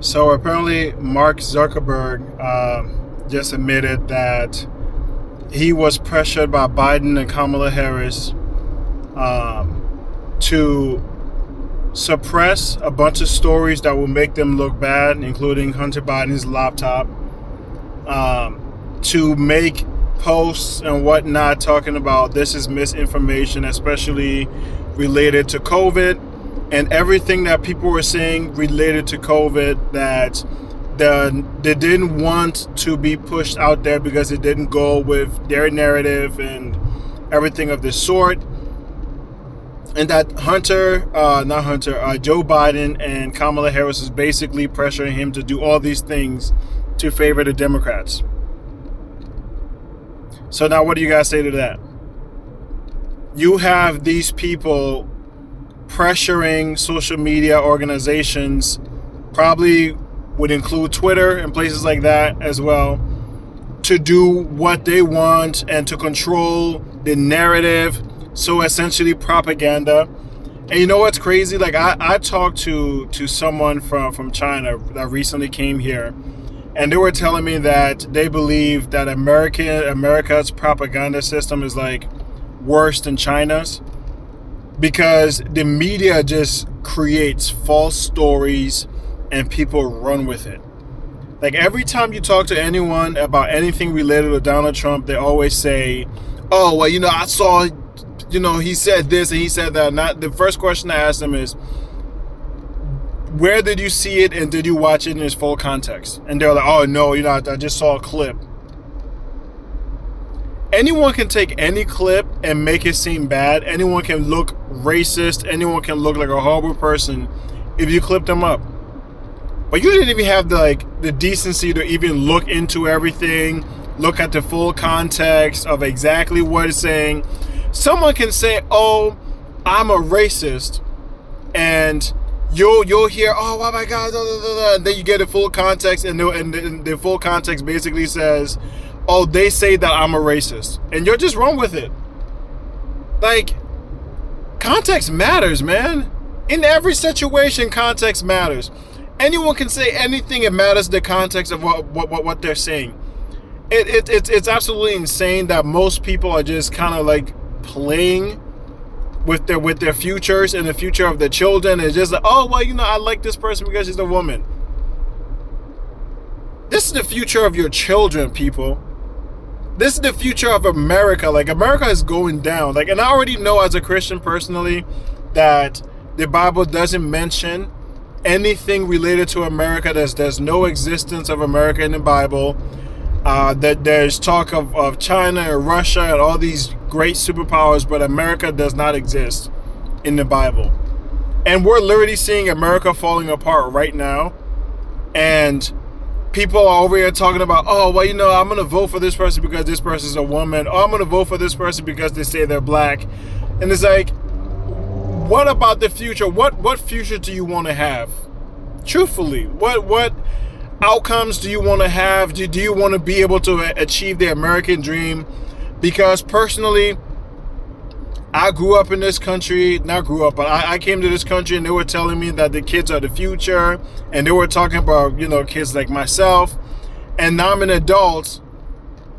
So apparently, Mark Zuckerberg just admitted that he was pressured by Biden and Kamala Harris to suppress a bunch of stories that will make them look bad, including Hunter Biden's laptop, to make posts and whatnot talking about this is misinformation, especially related to COVID and everything that people were saying related to COVID that they didn't want to be pushed out there because it didn't go with their narrative and everything of this sort. And that Joe Biden and Kamala Harris is basically pressuring him to do all these things to favor the Democrats. So now what do you guys say to that? You have these people pressuring social media organizations, probably would include Twitter and places like that as well, to do what they want and to control the narrative. So essentially propaganda. And you know what's crazy? Like I talked to someone from China that recently came here, and they were telling me that they believe that America's propaganda system is like worse than China's, because the media just creates false stories and people run with it. Like every time you talk to anyone about anything related to Donald Trump, they always say, oh, well, I saw, he said this and he said that. Not the first question I ask them is, where did you see it and did you watch it in its full context? And they're like, oh no, I just saw a clip. Anyone can take any clip and make it seem bad. Anyone can look racist. Anyone can look like a horrible person if you clip them up. But you didn't even have the decency to even look into everything, look at the full context of exactly what it's saying. Someone can say, oh, I'm a racist, and you'll hear, oh my God, blah, blah, blah, and then you get the full context, and the full context basically says, oh, they say that I'm a racist, and you're just wrong with it. Like, context matters, man. In every situation, context matters. Anyone can say anything. It matters the context of what they're saying. It's absolutely insane that most people are just kind of like playing with their futures and the future of their children. It's just like, oh well, I like this person because she's a woman. This is the future of your children, people. This is the future of America. Like, America is going down. Like, and I already know as a Christian personally that the Bible doesn't mention anything related to America. There's no existence of America in the Bible. That there's talk of China and Russia and all these great superpowers, but America does not exist in the Bible. And we're literally seeing America falling apart right now. And people are over here talking about, oh, well, I'm going to vote for this person because this person's a woman. Oh, I'm going to vote for this person because they say they're black. And it's like, what about the future? What future do you want to have? Truthfully, what outcomes do you want to have? Do you want to be able to achieve the American dream? Because personally, I grew up in this country, not grew up, but I came to this country and they were telling me that the kids are the future, and they were talking about, kids like myself, and now I'm an adult,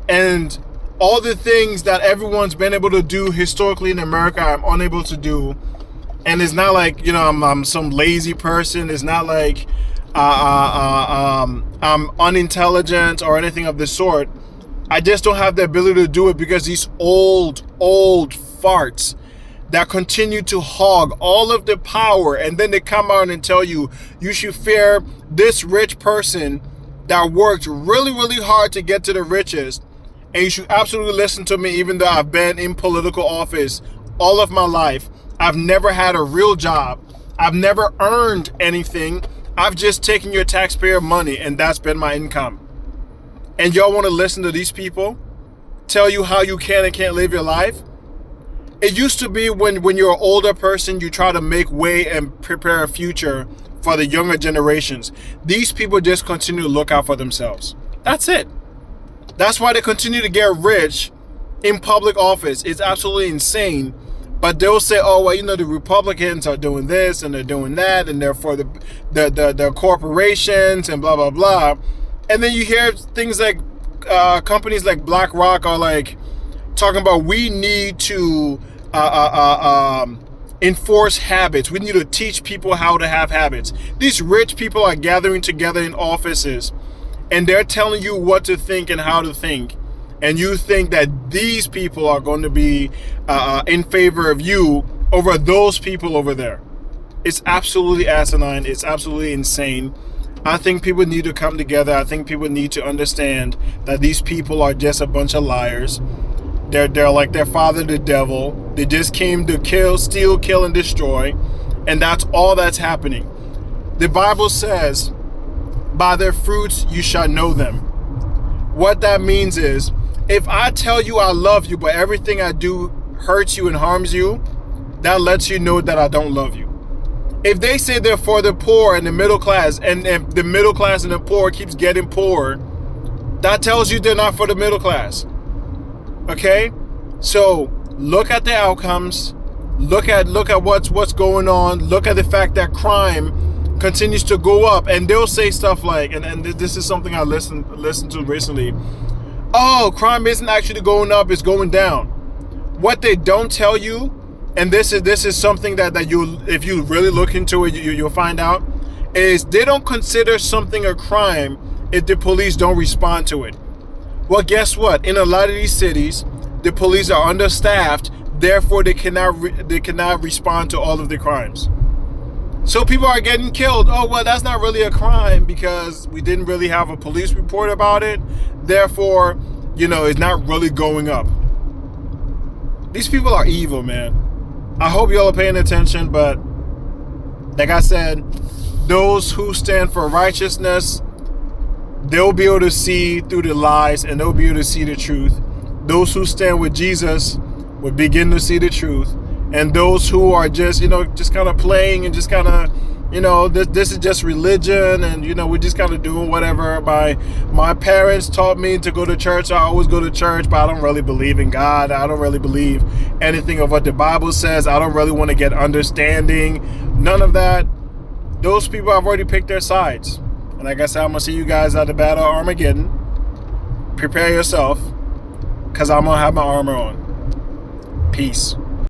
and all the things that everyone's been able to do historically in America, I'm unable to do. And it's not like, I'm some lazy person. It's not like I'm unintelligent or anything of the sort. I just don't have the ability to do it because these old farts that continue to hog all of the power, and then they come out and tell you should fear this rich person that worked really, really hard to get to the riches, and you should absolutely listen to me even though I've been in political office all of my life. I've never had a real job. I've never earned anything. I've just taken your taxpayer money, and that's been my income. And y'all want to listen to these people tell you how you can and can't live your life? It used to be when you're an older person, you try to make way and prepare a future for the younger generations. These people just continue to look out for themselves. That's it. That's why they continue to get rich in public office. It's absolutely insane. But they'll say, oh, well, the Republicans are doing this and they're doing that, and they're for the corporations and blah, blah, blah. And then you hear things like companies like BlackRock are like talking about we need to enforce habits. We need to teach people how to have habits. These rich people are gathering together in offices and they're telling you what to think and how to think. And you think that these people are going to be in favor of you over those people over there. It's absolutely asinine. It's absolutely insane. I think people need to come together. I think people need to understand that these people are just a bunch of liars. They're like their father, the devil. They just came to kill, steal, kill, and destroy. And that's all that's happening. The Bible says, by their fruits you shall know them. What that means is, if I tell you I love you, but everything I do hurts you and harms you, that lets you know that I don't love you. If they say they're for the poor and the middle class, and the middle class and the poor keeps getting poorer, that tells you they're not for the middle class. Okay? So look at the outcomes. Look at what's going on. Look at the fact that crime continues to go up, and they'll say stuff like, and this is something I listened to recently. Oh, crime isn't actually going up, it's going down. What they don't tell you, and this is something that you, if you really look into it, you'll find out, is they don't consider something a crime if the police don't respond to it. Well, guess what? In a lot of these cities, the police are understaffed, therefore they cannot respond to all of the crimes. So people are getting killed. Oh, well, that's not really a crime because we didn't really have a police report about it. Therefore, it's not really going up. These people are evil, man. I hope y'all are paying attention, but like I said, those who stand for righteousness, they'll be able to see through the lies and they'll be able to see the truth. Those who stand with Jesus will begin to see the truth. And those who are just kind of playing and just kind of, this is just religion and, we're just kind of doing whatever. My parents taught me to go to church. I always go to church, but I don't really believe in God. I don't really believe anything of what the Bible says. I don't really want to get understanding. None of that. Those people have already picked their sides. And like I said, I'm going to see you guys at the Battle of Armageddon. Prepare yourself because I'm going to have my armor on. Peace.